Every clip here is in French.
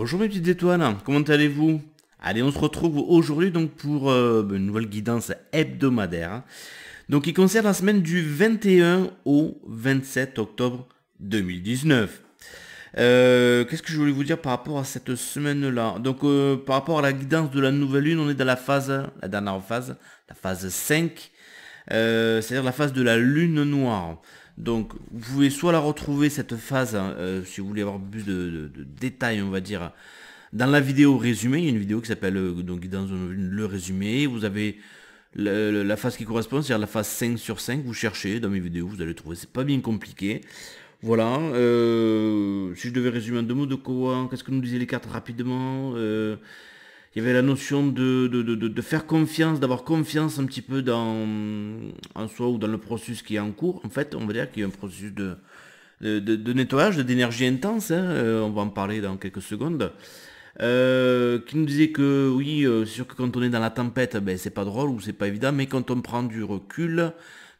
Bonjour mes petites étoiles, comment allez-vous? Allez, on se retrouve aujourd'hui donc pour une nouvelle guidance hebdomadaire, donc qui concerne la semaine du 21 au 27 octobre 2019. Qu'est-ce que je voulais vous dire par rapport à cette semaine-là? Donc par rapport à la guidance de la nouvelle lune, on est dans la dernière phase, la phase 5, c'est-à-dire la phase de la lune noire. Donc vous pouvez soit la retrouver cette phase, si vous voulez avoir plus de détails, on va dire, dans la vidéo résumée. Il y a une vidéo qui s'appelle donc Guidance de la Nouvelle Lune, le résumé. Vous avez la phase qui correspond, c'est-à-dire la phase 5 sur 5, vous cherchez dans mes vidéos, vous allez trouver, c'est pas bien compliqué. Voilà, si je devais résumer en deux mots de quoi, qu'est-ce que nous disaient les cartes rapidement, il y avait la notion de faire confiance, d'avoir confiance un petit peu en soi ou dans le processus qui est en cours. En fait, on va dire qu'il y a un processus de nettoyage, d'énergie intense, hein, on va en parler dans quelques secondes. Qui nous disait que oui, c'est sûr que quand on est dans la tempête, ben, c'est pas drôle ou c'est pas évident, mais quand on prend du recul,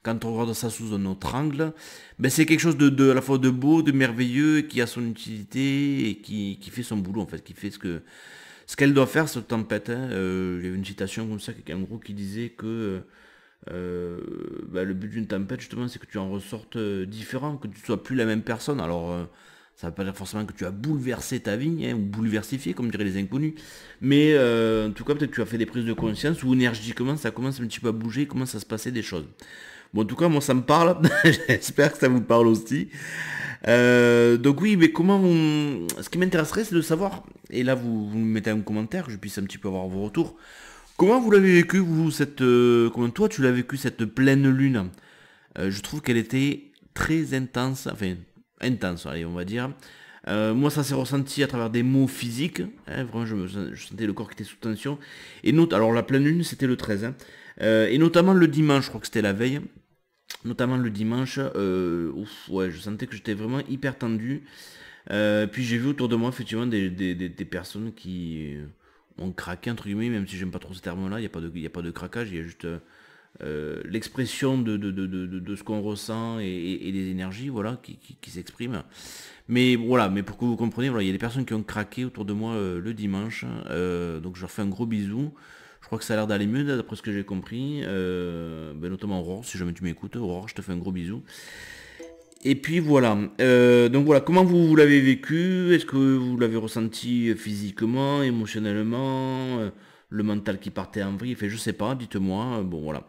quand on regarde ça sous un autre angle, ben, c'est quelque chose à la fois de beau, de merveilleux, qui a son utilité et qui fait son boulot en fait, qui fait ce qu'elle doit faire cette tempête. Hein. Il y avait une citation comme ça, en gros, qui disait que ben, le but d'une tempête justement, c'est que tu en ressortes différent, que tu sois plus la même personne. Alors ça ne veut pas dire forcément que tu as bouleversé ta vie, hein, ou bouleversifié, comme diraient les inconnus. Mais en tout cas, peut-être que tu as fait des prises de conscience où énergiquement, ça commence un petit peu à bouger, commence à se passer des choses. Bon, en tout cas, moi, ça me parle. J'espère que ça vous parle aussi. Donc oui, mais ce qui m'intéresserait, c'est de savoir, et là, vous me mettez un commentaire, que je puisse un petit peu avoir vos retours. Comment vous l'avez vécu, vous, comment toi, tu l'as vécu, cette pleine lune? Je trouve qu'elle était très intense, enfin intense, allez, on va dire. Moi, ça s'est ressenti à travers des mots physiques, hein, vraiment, je sentais le corps qui était sous tension. Alors la pleine lune, c'était le 13, hein, et notamment le dimanche, je crois que c'était la veille. Notamment le dimanche, ouais, je sentais que j'étais vraiment hyper tendu. Puis j'ai vu autour de moi effectivement des personnes qui ont craqué entre guillemets, même si j'aime pas trop ce terme-là. Il y a pas de craquage, il y a juste l'expression de ce qu'on ressent et des énergies, voilà, qui s'expriment. Mais voilà, mais pour que vous compreniez, voilà, il y a des personnes qui ont craqué autour de moi le dimanche. Donc je leur fais un gros bisou. Je crois que ça a l'air d'aller mieux d'après ce que j'ai compris. Ben, notamment Aurore, si jamais tu m'écoutes. Aurore, je te fais un gros bisou. Et puis voilà. Donc voilà, comment vous l'avez vécu? Est-ce que vous l'avez ressenti physiquement, émotionnellement, le mental qui partait en vrille? Enfin, je sais pas, dites-moi. Bon voilà.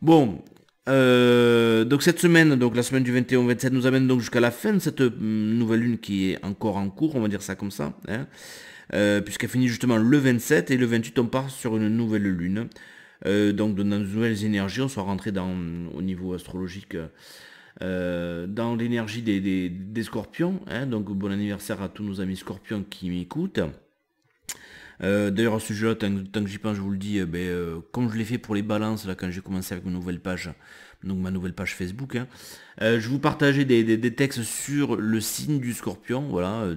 Bon, donc cette semaine, donc la semaine du 21 au 27 nous amène donc jusqu'à la fin de cette nouvelle lune qui est encore en cours, on va dire ça comme ça, hein, puisqu'elle finit justement le 27 et le 28 on part sur une nouvelle lune. Donc dans de nouvelles énergies, on soit rentré au niveau astrologique, dans l'énergie des scorpions, hein, donc bon anniversaire à tous nos amis scorpions qui m'écoutent. D'ailleurs à ce sujet-là, tant que j'y pense, je vous le dis, comme je l'ai fait pour les balances, là quand j'ai commencé avec ma nouvelle page, donc ma nouvelle page Facebook, hein, je vous partageais des textes sur le signe du scorpion, voilà,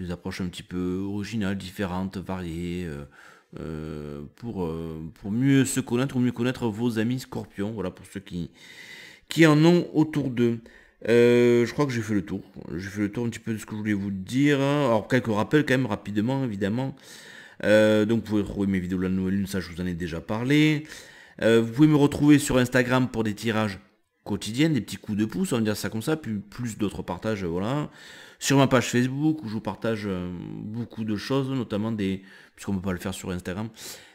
des approches un petit peu originales, différentes, variées, pour mieux se connaître ou mieux connaître vos amis scorpions, voilà, pour ceux qui en ont autour d'eux. Je crois que j'ai fait le tour. J'ai fait le tour un petit peu de ce que je voulais vous dire. Alors quelques rappels quand même rapidement évidemment. Donc vous pouvez retrouver mes vidéos de la nouvelle lune, ça je vous en ai déjà parlé. Vous pouvez me retrouver sur Instagram pour des tirages quotidiens, des petits coups de pouce, on va dire ça comme ça, puis plus d'autres partages, voilà. Sur ma page Facebook où je vous partage beaucoup de choses, notamment puisqu'on ne peut pas le faire sur Instagram,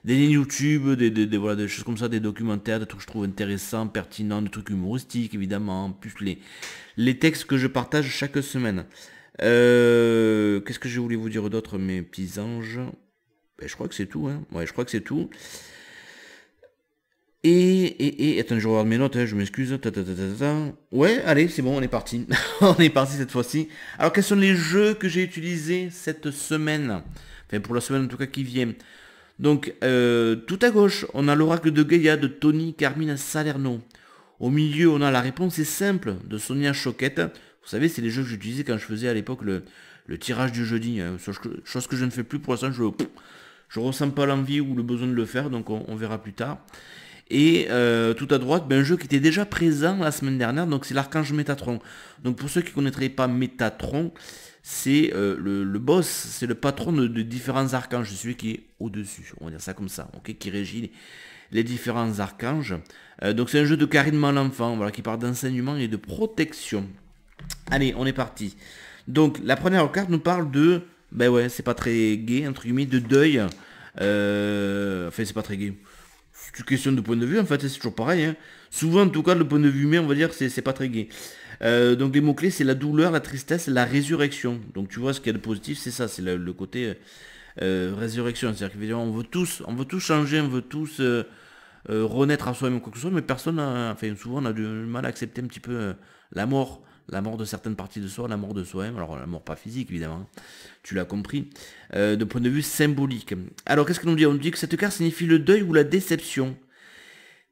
des lignes YouTube, voilà, des choses comme ça, des documentaires, des trucs que je trouve intéressants, pertinents, des trucs humoristiques évidemment, plus les textes que je partage chaque semaine. Qu'est-ce que je voulais vous dire d'autre, mes petits anges? Ben, je crois que c'est tout, hein. Ouais, je crois que c'est tout. Attends, je regarde mes notes, hein, je m'excuse. Ouais, allez, c'est bon, on est parti. On est parti cette fois-ci. Alors, quels sont les jeux que j'ai utilisés cette semaine? Enfin, pour la semaine en tout cas qui vient. Donc, tout à gauche, on a l'oracle de Gaïa de Tony Carmine Salerno. Au milieu, on a la réponse est simple de Sonia Choquette. Vous savez, c'est les jeux que j'utilisais quand je faisais à l'époque le tirage du jeudi. Hein, chose que je ne fais plus pour l'instant, je ressens pas l'envie ou le besoin de le faire, donc on verra plus tard. Et tout à droite, un jeu qui était déjà présent la semaine dernière, donc c'est l'archange Métatron. Donc pour ceux qui ne connaîtraient pas Métatron, c'est le boss, c'est le patron de différents archanges, celui qui est au-dessus, on va dire ça comme ça, ok, qui régit les différents archanges. Donc c'est un jeu de charisme à l'enfant, voilà, qui parle d'enseignement et de protection. Allez, on est parti. Donc la première carte nous parle de, ben ouais, c'est pas très gai, entre guillemets, de deuil. Enfin, c'est pas très gai. C'est une question de point de vue, en fait, c'est toujours pareil. Hein. Souvent, en tout cas, le point de vue humain, on va dire, c'est pas très gai. Donc les mots-clés, c'est la douleur, la tristesse, la résurrection. Donc tu vois, ce qu'il y a de positif, c'est ça, c'est le côté résurrection. C'est-à-dire qu'évidemment, on veut tous changer, on veut tous renaître à soi-même quoi que ce soit, mais personne, enfin souvent, on a du mal à accepter un petit peu la mort de certaines parties de soi, la mort de soi-même. Alors la mort pas physique, évidemment, hein. Tu l'as compris, de point de vue symbolique. Alors qu'est-ce que nous dit? On nous dit que cette carte signifie le deuil ou la déception.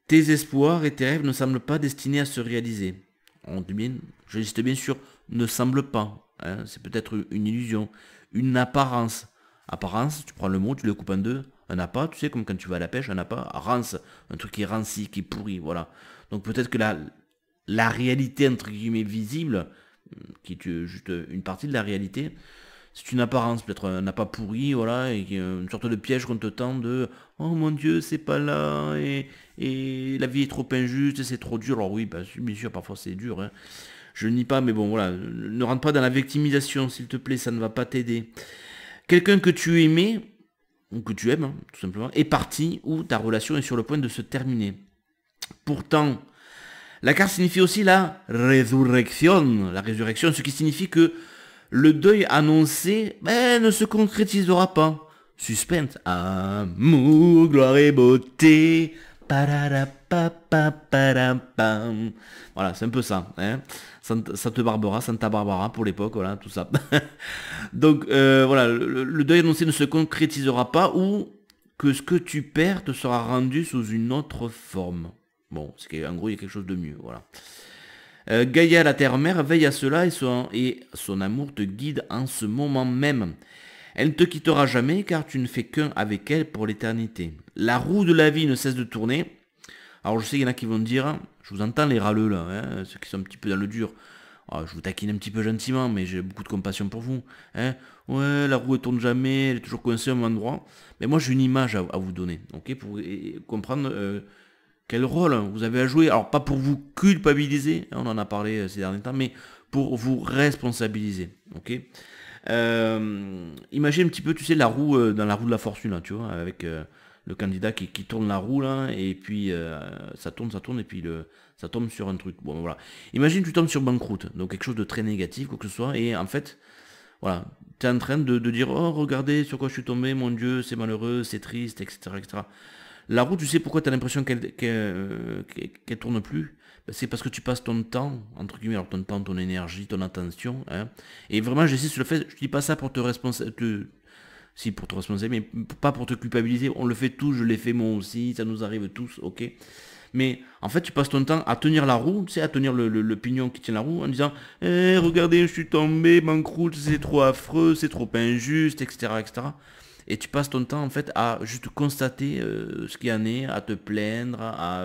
Tes espoirs et tes rêves ne semblent pas destinés à se réaliser. On dit bien, je dis bien sûr, ne semble pas. Hein, c'est peut-être une illusion, une apparence. Apparence, tu prends le mot, tu le coupes en deux. Un appât, tu sais, comme quand tu vas à la pêche, un appât, rance, un truc qui est ranci, qui est pourri, voilà. Donc peut-être que la réalité, entre guillemets, visible, qui est juste une partie de la réalité, c'est une apparence, peut-être un appât pourri, voilà, et une sorte de piège qu'on te tend de oh mon Dieu, c'est pas là, et la vie est trop injuste, et c'est trop dur. Alors oui, bah, bien sûr, parfois c'est dur, hein. Je nie pas, mais bon, voilà, ne rentre pas dans la victimisation, s'il te plaît, ça ne va pas t'aider. Quelqu'un que tu aimais, ou que tu aimes, hein, tout simplement, est parti, ou ta relation est sur le point de se terminer. Pourtant, la carte signifie aussi la résurrection, ce qui signifie que le deuil annoncé ne se concrétisera pas. Suspense, amour, gloire et beauté. Voilà, c'est un peu ça. Hein. Santa Barbara pour l'époque, voilà, tout ça. Donc voilà, le deuil annoncé ne se concrétisera pas ou que ce que tu perds te sera rendu sous une autre forme. Bon, en gros, il y a quelque chose de mieux, voilà. Gaïa, la terre-mère, veille à cela et son amour te guide en ce moment même. Elle ne te quittera jamais car tu ne fais qu'un avec elle pour l'éternité. La roue de la vie ne cesse de tourner. Alors je sais qu'il y en a qui vont dire, je vous entends les râleux là, hein, ceux qui sont un petit peu dans le dur. Alors, je vous taquine un petit peu gentiment, mais j'ai beaucoup de compassion pour vous. Hein. Ouais, la roue ne tourne jamais, elle est toujours coincée au même endroit. Mais moi j'ai une image à vous donner, ok, pour comprendre quel rôle vous avez à jouer. Alors pas pour vous culpabiliser, on en a parlé ces derniers temps, mais pour vous responsabiliser. Ok. Imagine un petit peu, tu sais, la roue dans la roue de la fortune, là, tu vois, avec le candidat qui tourne la roue là, et puis ça tourne, et puis ça tombe sur un truc. Bon voilà. Imagine tu tombes sur banqueroute, donc quelque chose de très négatif, quoi que ce soit, et en fait, voilà, tu es en train de dire oh regardez sur quoi je suis tombé, mon Dieu, c'est malheureux, c'est triste, etc. etc. La roue, tu sais pourquoi tu as l'impression qu'elle tourne plus? Ben, c'est parce que tu passes ton temps, entre guillemets, alors ton temps, ton énergie, ton attention. Hein, et vraiment, j'essaie sur le fait, je dis pas ça pour te responsabiliser, si pour te responsabiliser, mais pas pour te culpabiliser. On le fait tous, je l'ai fait moi aussi, ça nous arrive tous, ok. Mais en fait, tu passes ton temps à tenir la roue, tu sais, à tenir le pignon qui tient la roue, en disant regardez, je suis tombé, banqueroute, c'est trop affreux, c'est trop injuste, etc., etc. Et tu passes ton temps en fait à juste constater ce qu'il y en est, à te plaindre, à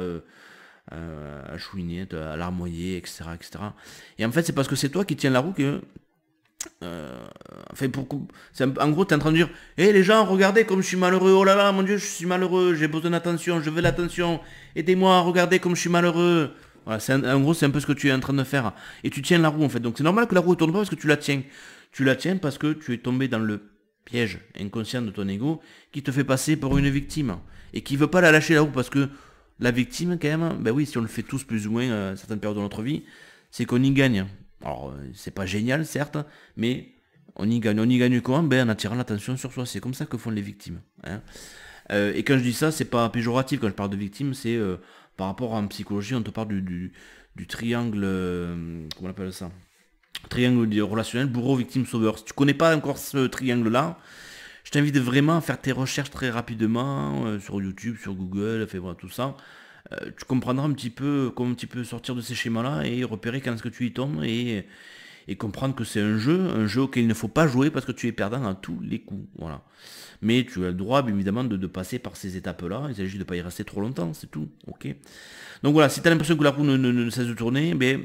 chouiner, à larmoyer, etc., etc. Et en fait, c'est parce que c'est toi qui tiens la roue que... en gros, tu es en train de dire hé les gens, regardez comme je suis malheureux, oh là là, mon Dieu, je suis malheureux, j'ai besoin d'attention, je veux l'attention, aidez-moi, regardez comme je suis malheureux. Voilà, en gros, c'est un peu ce que tu es en train de faire. Et tu tiens la roue en fait. Donc c'est normal que la roue ne tourne pas parce que tu la tiens. Tu la tiens parce que tu es tombé dans le piège inconscient de ton ego qui te fait passer pour une victime et qui veut pas la lâcher la roue parce que la victime quand même, ben oui, si on le fait tous plus ou moins à certaines périodes de notre vie, c'est qu'on y gagne. Alors c'est pas génial certes, mais on y gagne comment? Ben en attirant l'attention sur soi, c'est comme ça que font les victimes. Hein. Et quand je dis ça, c'est pas péjoratif, quand je parle de victime, c'est par rapport en psychologie, on te parle du triangle, comment on appelle ça? Triangle relationnel, bourreau, victime, sauveur. Si tu connais pas encore ce triangle-là, je t'invite vraiment à faire tes recherches très rapidement sur YouTube, sur Google, voilà, tout ça. Tu comprendras un petit peu comment sortir de ces schémas-là et repérer quand est-ce que tu y tombes et comprendre que c'est un jeu auquel il ne faut pas jouer parce que tu es perdant à tous les coups. Voilà. Mais tu as le droit, bien évidemment, de passer par ces étapes-là. Il s'agit de ne pas y rester trop longtemps, c'est tout. Ok. Donc voilà, si tu as l'impression que la roue ne cesse de tourner, ben,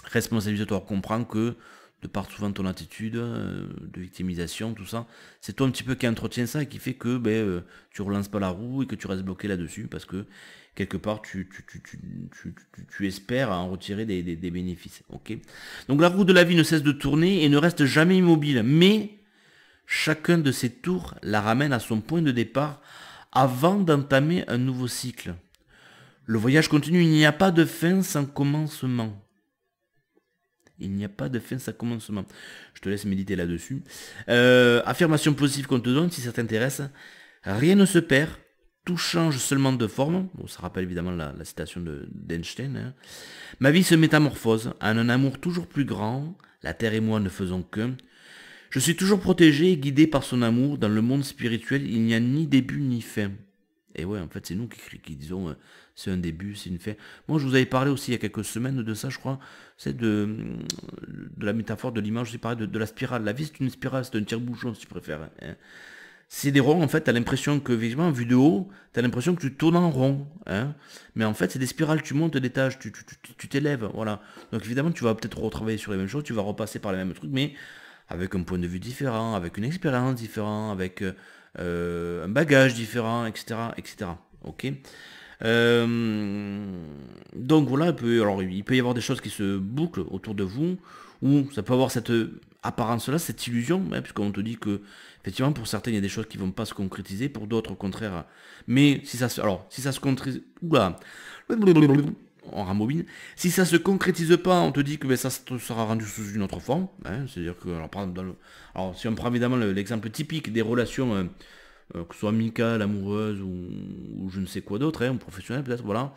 responsabilise-toi. Comprends que, de par souvent ton attitude de victimisation, tout ça, c'est toi un petit peu qui entretient ça et qui fait que ben, tu relances pas la roue et que tu restes bloqué là-dessus parce que quelque part tu espères en retirer des bénéfices. Ok. Donc la roue de la vie ne cesse de tourner et ne reste jamais immobile, mais chacun de ces tours la ramène à son point de départ avant d'entamer un nouveau cycle. Le voyage continue, il n'y a pas de fin sans commencement. Il n'y a pas de fin sans commencement. Je te laisse méditer là-dessus. Affirmation positive qu'on te donne, si ça t'intéresse. Rien ne se perd, tout change seulement de forme. Bon, ça rappelle évidemment la citation d'Einstein. Hein. Ma vie se métamorphose en un amour toujours plus grand. La terre et moi ne faisons qu'un. Je suis toujours protégé et guidé par son amour. Dans le monde spirituel, il n'y a ni début ni fin. Et ouais, en fait, c'est nous qui disons c'est un début, c'est une fin. Moi, je vous avais parlé aussi il y a quelques semaines de ça, je crois. C'est de la métaphore, de l'image, j'ai parlé de la spirale. La vie, c'est une spirale, c'est un tire-bouchon, si tu préfères. Hein. C'est des ronds, en fait, t'as l'impression que, visuellement, vu de haut, t'as l'impression que tu tournes en rond. Hein. Mais en fait, c'est des spirales, tu montes des étages, tu t'élèves, voilà. Donc évidemment, tu vas peut-être retravailler sur les mêmes choses, tu vas repasser par les mêmes trucs, mais avec un point de vue différent, avec une expérience différente, avec un bagage différent, etc. etc. Ok. Donc voilà, il peut y avoir des choses qui se bouclent autour de vous, ou ça peut avoir cette apparence-là, cette illusion, hein, puisqu'on te dit que, effectivement, pour certains, il y a des choses qui ne vont pas se concrétiser, pour d'autres, au contraire. Mais si ça se concrétise... Oula, on rembobine. Si ça se concrétise pas, on te dit que ça sera rendu sous une autre forme. Hein, c'est-à-dire que, alors, si on prend évidemment l'exemple typique des relations... que ce soit amicale, amoureuse ou je ne sais quoi d'autre, hein, ou professionnel peut-être, voilà.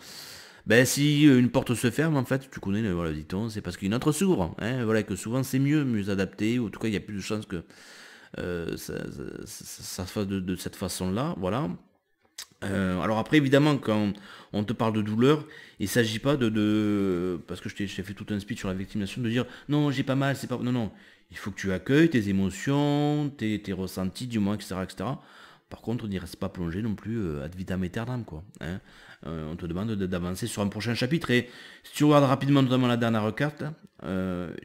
Ben si une porte se ferme, en fait, tu connais, voilà, dit-on, c'est parce qu'une autre s'ouvre. Hein, voilà, que souvent c'est mieux adapté, ou en tout cas il y a plus de chances que ça se fasse de cette façon-là, voilà. Alors après, évidemment, quand on te parle de douleur, il ne s'agit pas parce que je t'ai fait tout un speech sur la victimisation, de dire non, j'ai pas mal, c'est pas... Non, non, il faut que tu accueilles tes émotions, tes ressentis, du moins, etc., etc. Par contre, on n'y reste pas plongé non plus ad vitam aeternam, quoi. Hein. On te demande d'avancer sur un prochain chapitre. Et si tu regardes rapidement notamment la dernière carte,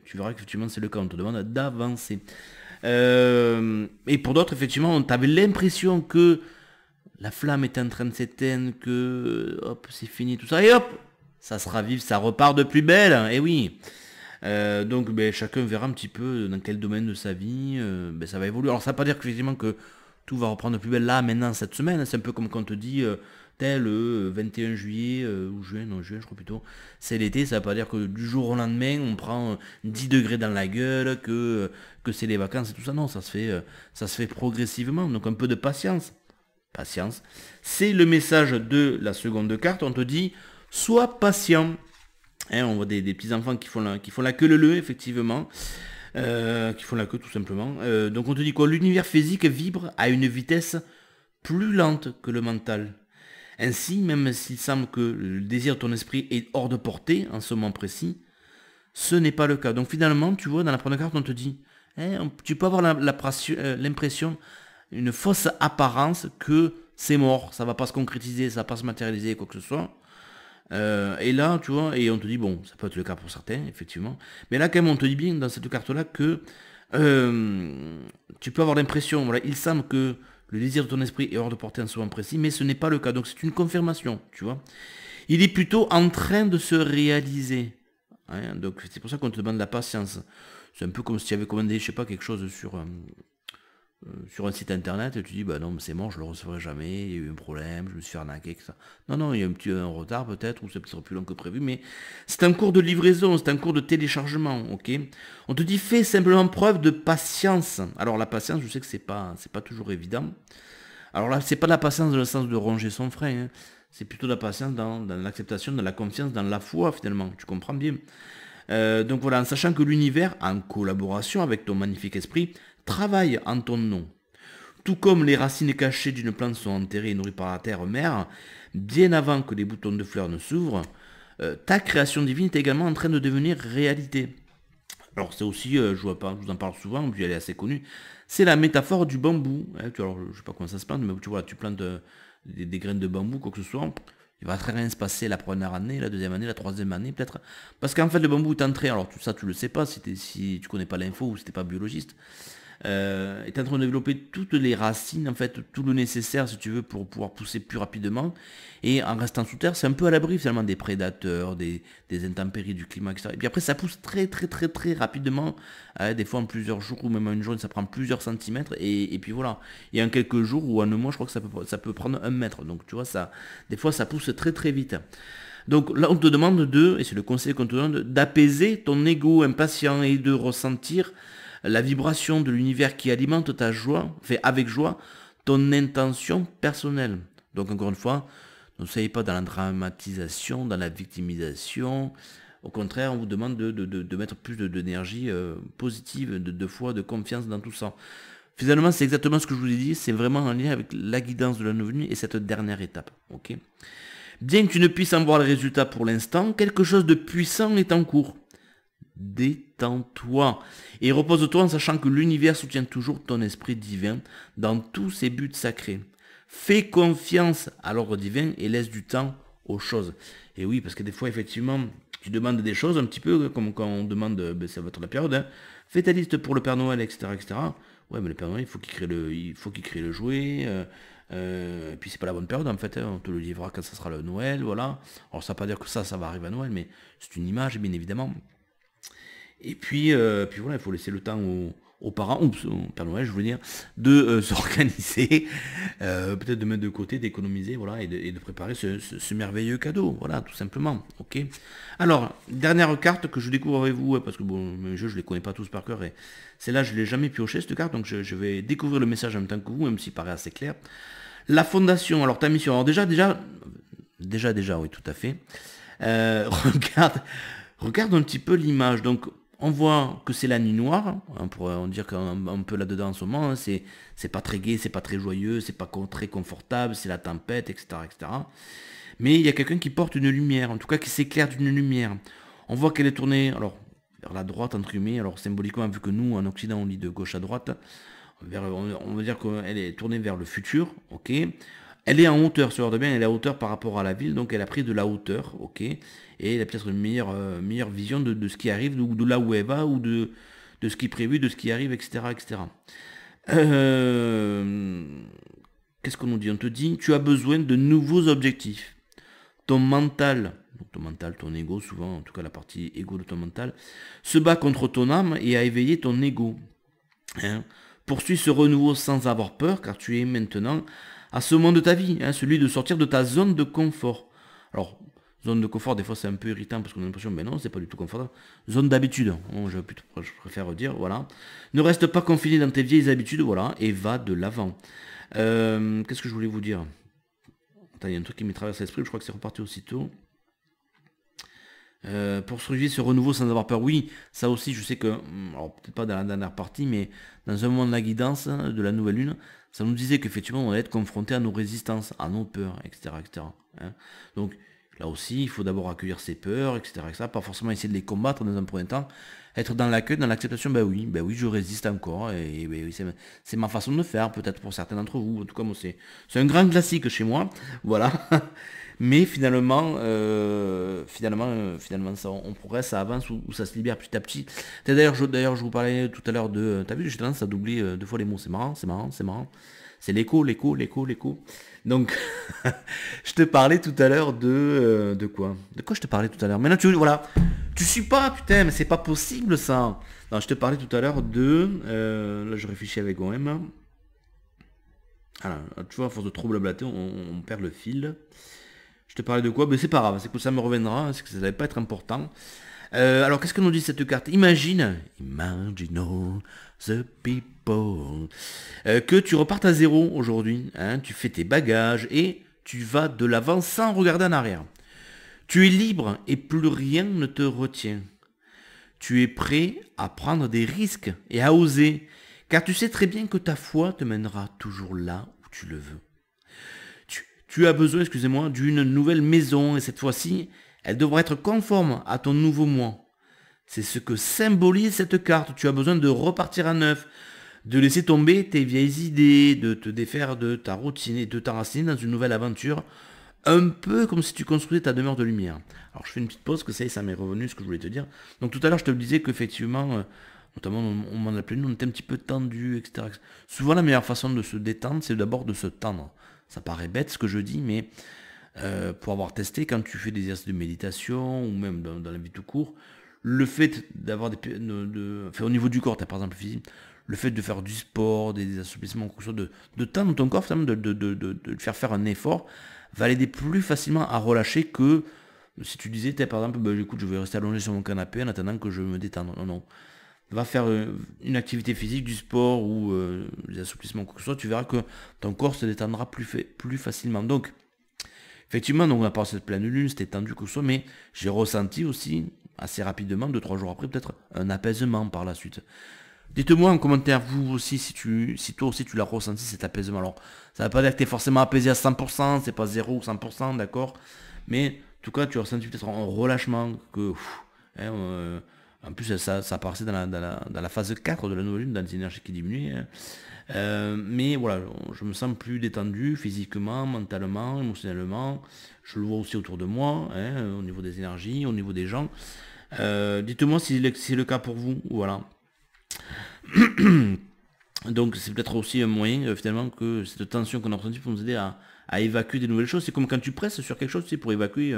tu verras qu'effectivement c'est le cas. On te demande d'avancer. Et pour d'autres, effectivement, on t'avait l'impression que la flamme est en train de s'éteindre, que hop, c'est fini, tout ça. Et hop, ça se ravive, ça repart de plus belle. Et oui. Donc ben, chacun verra un petit peu dans quel domaine de sa vie ben, ça va évoluer. Alors ça ne veut pas dire qu'effectivement que tout va reprendre de plus belle là, maintenant, cette semaine. C'est un peu comme quand on te dit, tel 21 juillet, ou juin, non, juin, je crois plutôt, c'est l'été. Ça ne veut pas dire que du jour au lendemain, on prend 10 degrés dans la gueule, que c'est les vacances et tout ça. Non, ça se fait progressivement. Donc un peu de patience. Patience. C'est le message de la seconde carte. On te dit, sois patient. Hein, on voit des petits enfants qui font la queue leu, effectivement. Qui font la queue tout simplement. Donc on te dit quoi? L'univers physique vibre à une vitesse plus lente que le mental. Ainsi, même s'il semble que le désir de ton esprit est hors de portée en ce moment précis, ce n'est pas le cas. Donc finalement, tu vois, dans la première carte, on te dit, hein, tu peux avoir l'impression, une fausse apparence que c'est mort, ça va pas se concrétiser, ça va pas se matérialiser, quoi que ce soit. Et là, tu vois, et on te dit, bon, ça peut être le cas pour certains, effectivement, mais là, quand même, on te dit bien dans cette carte-là que tu peux avoir l'impression, voilà, il semble que le désir de ton esprit est hors de portée en ce moment précis, mais ce n'est pas le cas, donc c'est une confirmation, tu vois. Il est plutôt en train de se réaliser. Hein, donc c'est pour ça qu'on te demande de la patience. C'est un peu comme si tu avais commandé, je sais pas, quelque chose sur un site internet et tu dis bah non mais c'est mort, je le recevrai jamais, il y a eu un problème, je me suis fait arnaquer, etc. Non, non, il y a un retard peut-être, ou c'est peut-être plus long que prévu, mais c'est un cours de livraison, c'est un cours de téléchargement, ok. On te dit fais simplement preuve de patience. Alors la patience, je sais que c'est pas toujours évident. Alors là, c'est pas de la patience dans le sens de ronger son frein, hein. C'est plutôt de la patience dans l'acceptation, dans la confiance, dans la foi finalement, tu comprends bien. Donc voilà, en sachant que l'univers, en collaboration avec ton magnifique esprit, travaille en ton nom. Tout comme les racines cachées d'une plante sont enterrées et nourries par la terre-mère, bien avant que les boutons de fleurs ne s'ouvrent, ta création divine est également en train de devenir réalité. Alors c'est aussi, je vous en parle souvent, puis elle est assez connue, c'est la métaphore du bambou. Hein. Alors je sais pas comment ça se plante, mais tu vois, tu plantes des graines de bambou, quoi que ce soit, il va très rien se passer la première année, la deuxième année, la troisième année peut-être. Parce qu'en fait le bambou est entré, alors tout ça tu le sais pas si tu connais pas l'info ou si t'es pas biologiste, est en train de développer toutes les racines, en fait, tout le nécessaire, si tu veux, pour pouvoir pousser plus rapidement. Et en restant sous terre, c'est un peu à l'abri finalement des prédateurs, des intempéries du climat, etc. Et puis après, ça pousse très très très très rapidement, des fois en plusieurs jours ou même en une journée, ça prend plusieurs centimètres. Et puis voilà. Et en quelques jours ou en un mois, je crois que ça peut prendre 1 mètre. Donc tu vois, ça, des fois, ça pousse très très vite. Donc là, on te demande et c'est le conseil qu'on te donne, d'apaiser ton ego impatient et de ressentir la vibration de l'univers qui alimente ta joie, fait avec joie, ton intention personnelle. Donc encore une fois, ne soyez pas dans la dramatisation, dans la victimisation. Au contraire, on vous demande de mettre plus d'énergie positive, de foi, de confiance dans tout ça. Finalement, c'est exactement ce que je vous ai dit, c'est vraiment en lien avec la guidance de la nouvelle nuit et cette dernière étape. Ok. Bien que tu ne puisses en voir le résultat pour l'instant, quelque chose de puissant est en cours. Détends-toi et repose-toi en sachant que l'univers soutient toujours ton esprit divin dans tous ses buts sacrés. Fais confiance à l'ordre divin et laisse du temps aux choses. Et oui, parce que des fois, effectivement, tu demandes des choses un petit peu comme quand on demande, ça va être la période, hein, fais ta liste pour le Père Noël, etc., etc. Ouais, mais le Père Noël, il faut qu'il crée le jouet. Et puis c'est pas la bonne période en fait, hein, on te le livrera quand ça sera le Noël, voilà. Alors ça veut pas dire que ça va arriver à Noël, mais c'est une image, bien évidemment. Et puis voilà, il faut laisser le temps aux parents, au Père Noël, je veux dire, de s'organiser, peut-être de mettre de côté, d'économiser, voilà, et de préparer ce merveilleux cadeau, voilà, tout simplement, ok. Alors, dernière carte que je découvre avec vous, parce que bon, mes jeux, je les connais pas tous par cœur, et celle-là, je l'ai jamais pioché, cette carte, donc je vais découvrir le message en même temps que vous, même s'il paraît assez clair. La fondation, alors ta mission, alors déjà, oui, tout à fait. Regarde un petit peu l'image, donc on voit que c'est la nuit noire, on pourrait dire qu'on peut là-dedans en ce moment, hein, c'est pas très gai, c'est pas très joyeux, c'est pas très confortable, c'est la tempête, etc., etc. Mais il y a quelqu'un qui porte une lumière, en tout cas qui s'éclaire d'une lumière. On voit qu'elle est tournée, alors, vers la droite, entre guillemets, alors symboliquement, vu que nous, en Occident, on lit de gauche à droite, on va dire qu'elle est tournée vers le futur, ok. Elle est en hauteur, sur de bien, elle est à hauteur par rapport à la ville, donc elle a pris de la hauteur, ok. Et elle a peut-être une meilleure vision de ce qui arrive, ou de là où elle va, ou de ce qui est prévu, de ce qui arrive, etc. etc. Qu'est-ce qu'on nous dit? On te dit, tu as besoin de nouveaux objectifs. Ton mental, ton ego, souvent, en tout cas la partie ego de ton mental, se bat contre ton âme et a éveillé ton ego. Hein. Poursuis ce renouveau sans avoir peur, car tu es maintenant à ce moment de ta vie, hein, celui de sortir de ta zone de confort. Alors, zone de confort, des fois c'est un peu irritant parce qu'on a l'impression, mais non, c'est pas du tout confortable. Zone d'habitude, bon, je préfère dire, voilà. Ne reste pas confiné dans tes vieilles habitudes, voilà, et va de l'avant. Qu'est-ce que je voulais vous dire? Attends, il y a un truc qui m'est traversé l'esprit, je crois que c'est reparti aussitôt. Poursuivre ce renouveau sans avoir peur. Oui, ça aussi, je sais que, alors peut-être pas dans la dernière partie, mais dans un moment de la guidance de la nouvelle lune, ça nous disait qu'effectivement on allait être confronté à nos résistances, à nos peurs, etc. etc. hein. Donc là aussi, il faut d'abord accueillir ses peurs, etc., etc. Pas forcément essayer de les combattre dans un premier temps, être dans l'accueil, dans l'acceptation, ben oui, je résiste encore, et ben oui, c'est ma façon de faire, peut-être pour certains d'entre vous. En tout cas, moi, c'est un grand classique chez moi, voilà. Mais finalement, ça, on progresse, ça avance ou ça se libère petit à petit. D'ailleurs, je vous parlais tout à l'heure de... T'as vu, j'ai tendance à doubler 2 fois les mots. C'est marrant, c'est marrant, c'est marrant. C'est l'écho, l'écho, l'écho, l'écho. Donc, je te parlais tout à l'heure de quoi? De quoi je te parlais tout à l'heure? Maintenant, voilà. Tu suis pas, putain, mais c'est pas possible, ça. Non, je te parlais tout à l'heure là, je réfléchis avec OM. Alors, tu vois, à force de trop blablater, on perd le fil. Je te parlais de quoi? Ben c'est pas grave, c'est que ça me reviendra, c'est que ça ne va pas être important. Alors qu'est-ce que nous dit cette carte? Imagine the people, que tu repartes à zéro aujourd'hui, hein, tu fais tes bagages et tu vas de l'avant sans regarder en arrière. Tu es libre et plus rien ne te retient. Tu es prêt à prendre des risques et à oser, car tu sais très bien que ta foi te mènera toujours là où tu le veux. Tu as besoin, d'une nouvelle maison et cette fois-ci, elle devra être conforme à ton nouveau moi. C'est ce que symbolise cette carte. Tu as besoin de repartir à neuf, de laisser tomber tes vieilles idées, de te défaire de ta routine et de t'enraciner dans une nouvelle aventure, un peu comme si tu construisais ta demeure de lumière. Alors je fais une petite pause, que ça m'est revenu ce que je voulais te dire. Donc tout à l'heure je te disais qu'effectivement, notamment on m'en appelait, nous on était un petit peu tendu, etc. Souvent la meilleure façon de se détendre, c'est d'abord de se tendre. Ça paraît bête ce que je dis, mais pour avoir testé, quand tu fais des exercices de méditation, ou même dans la vie tout court, le fait d'avoir enfin, au niveau du corps, tu as par exemple physique, le fait de faire du sport, des assouplissements, quelque chose de tendre ton corps, de faire un effort, va l'aider plus facilement à relâcher que si tu disais, par exemple, bah, écoute, je vais rester allongé sur mon canapé en attendant que je me détende. Non, non. Va faire une activité physique, du sport ou des assouplissements, quoi que ce soit, tu verras que ton corps se détendra plus facilement. Donc, effectivement, donc, on a parlé de cette pleine lune, c'était tendu, que ce soit, mais j'ai ressenti aussi, assez rapidement, 2-3 jours après, peut-être un apaisement par la suite. Dites-moi en commentaire, vous aussi, si toi aussi tu l'as ressenti, cet apaisement. Alors, ça ne veut pas dire que tu es forcément apaisé à 100%, c'est pas 0 ou 100%, d'accord. Mais, en tout cas, tu as ressenti peut-être un relâchement que... en plus, ça passait dans la phase 4 de la nouvelle lune, dans les énergies qui diminuaient. Mais voilà, je me sens plus détendu physiquement, mentalement, émotionnellement. Je le vois aussi autour de moi, au niveau des énergies, au niveau des gens. Dites-moi si c'est le cas pour vous. Voilà. Donc c'est peut-être aussi un moyen finalement que cette tension qu'on a ressentie pour nous aider à évacuer des nouvelles choses. C'est comme quand tu presses sur quelque chose, tu sais, pour évacuer.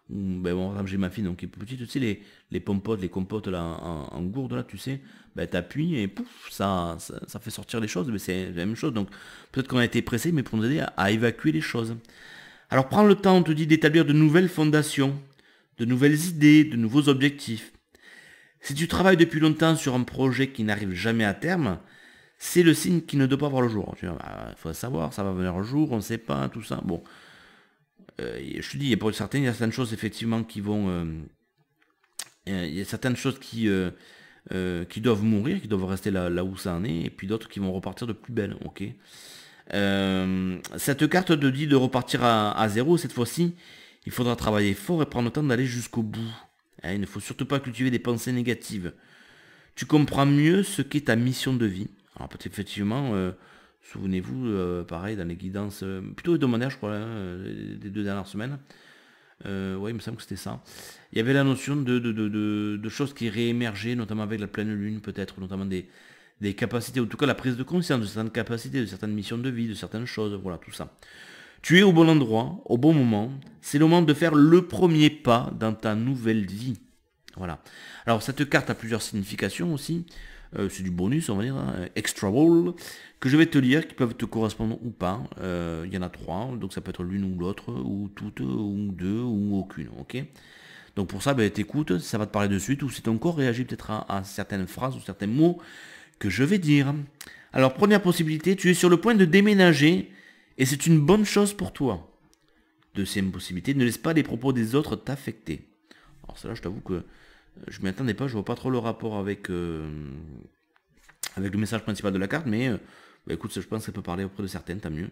Ben bon, par exemple, j'ai ma fille donc qui est petite, tu sais, les pompotes, les compotes là en gourde là, tu sais, ben t'appuies et pouf, ça fait sortir les choses, mais c'est la même chose. Donc peut-être qu'on a été pressé, mais pour nous aider à évacuer les choses. Alors prends le temps, on te dit, d'établir de nouvelles fondations, de nouvelles idées, de nouveaux objectifs. Si tu travailles depuis longtemps sur un projet qui n'arrive jamais à terme, c'est le signe qu'il ne doit pas voir le jour. Il faut savoir, ça va venir un jour, on ne sait pas, tout ça. Bon, je te dis, il y a certaines choses effectivement qui vont... il y a certaines choses qui doivent mourir, qui doivent rester là où ça en est, et puis d'autres qui vont repartir de plus belle, ok. Cette carte te dit de repartir à zéro, cette fois-ci, il faudra travailler fort et prendre le temps d'aller jusqu'au bout. Il ne faut surtout pas cultiver des pensées négatives. Tu comprends mieux ce qu'est ta mission de vie. Alors peut-être effectivement, souvenez-vous, pareil, dans les guidances, plutôt hebdomadaires je crois, des 2 dernières semaines. Ouais, il me semble que c'était ça. Il y avait la notion de choses qui réémergeaient, notamment avec la pleine lune, peut-être, notamment des capacités, en tout cas la prise de conscience de certaines capacités, de certaines missions de vie, de certaines choses, voilà, tout ça. Tu es au bon endroit, au bon moment. C'est le moment de faire le premier pas dans ta nouvelle vie. Voilà. Alors cette carte a plusieurs significations aussi. C'est du bonus, on va dire, hein, extra roll, que je vais te lire, qui peuvent te correspondre ou pas. Il y en a 3, donc ça peut être l'une ou l'autre, ou toutes, ou 2, ou aucune. Ok. Donc pour ça, ben, t'écoutes, ça va te parler de suite, ou si ton corps réagit peut-être à certaines phrases ou certains mots que je vais dire. Alors première possibilité, tu es sur le point de déménager. Et c'est une bonne chose pour toi. Deuxième possibilité, ne laisse pas les propos des autres t'affecter. Alors celle-là, je t'avoue que je ne m'y attendais pas, je vois pas trop le rapport avec le message principal de la carte, mais bah, écoute, je pense que ça peut parler auprès de certaines, tant mieux.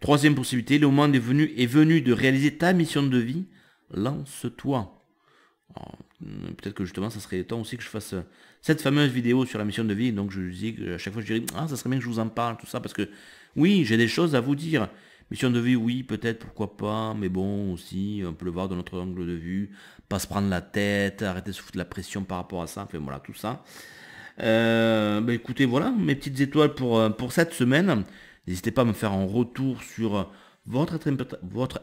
Troisième possibilité, le moment est venu de réaliser ta mission de vie, lance-toi. Peut-être que justement, ça serait temps aussi que je fasse cette fameuse vidéo sur la mission de vie, donc je dis à chaque fois je dirais, ça serait bien que je vous en parle, tout ça, parce que oui, j'ai des choses à vous dire. Mission de vie, oui, peut-être, pourquoi pas, mais bon, aussi, on peut le voir de notre angle de vue, pas se prendre la tête, arrêter de se foutre la pression par rapport à ça, enfin voilà, tout ça. Écoutez, voilà, mes petites étoiles pour cette semaine. N'hésitez pas à me faire un retour sur votre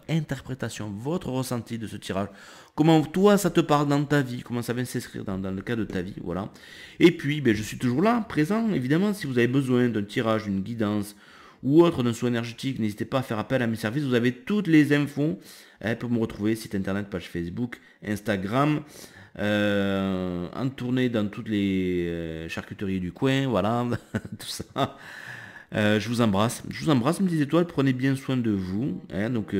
interprétation, votre ressenti de ce tirage. Comment toi, ça te parle dans ta vie, comment ça vient s'inscrire dans le cas de ta vie, voilà. Et puis, je suis toujours là, présent, évidemment, si vous avez besoin d'un tirage, d'une guidance, ou autre d'un soin énergétique, n'hésitez pas à faire appel à mes services. Vous avez toutes les infos pour me retrouver, site internet, page Facebook, Instagram, en tournée dans toutes les charcuteries du coin, voilà, tout ça. Je vous embrasse, mes petites étoiles, prenez bien soin de vous. Donc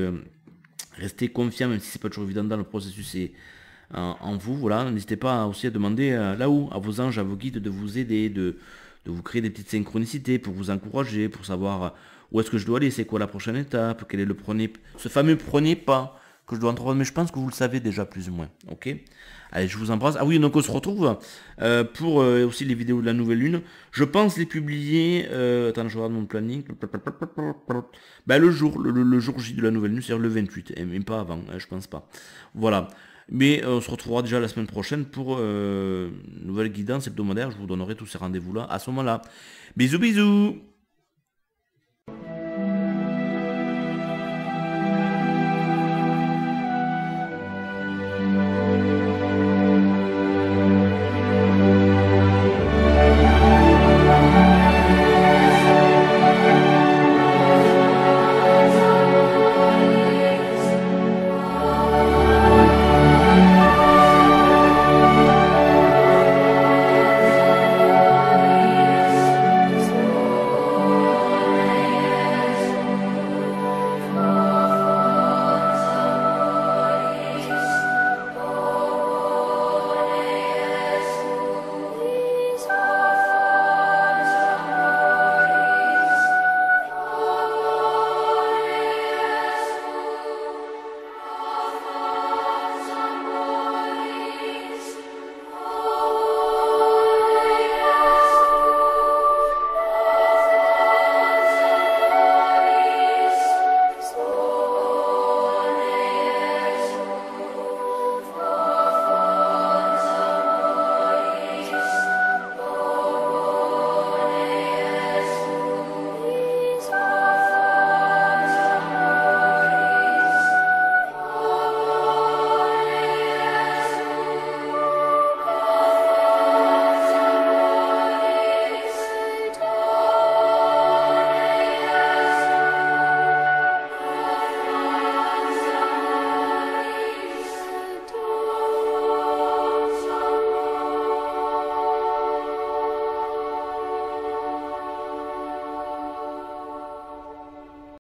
restez confiants, même si c'est pas toujours évident dans le processus et en vous, voilà. N'hésitez pas aussi à demander là-haut à vos anges, à vos guides de vous aider, de vous créer des petites synchronicités pour vous encourager, pour savoir où est-ce que je dois aller, c'est quoi la prochaine étape, quel est ce fameux premier pas que je dois entreprendre, mais je pense que vous le savez déjà plus ou moins. Ok. Allez, je vous embrasse. Ah oui, donc on se retrouve pour aussi les vidéos de la nouvelle lune. Je pense les publier. Attends, je regarde mon planning. Bah, le jour, le jour J de la nouvelle lune, c'est-à-dire le 28, et même pas avant, je pense pas. Voilà. Mais on se retrouvera déjà la semaine prochaine pour une nouvelle guidance hebdomadaire. Je vous donnerai tous ces rendez-vous là à ce moment-là. Bisous bisous.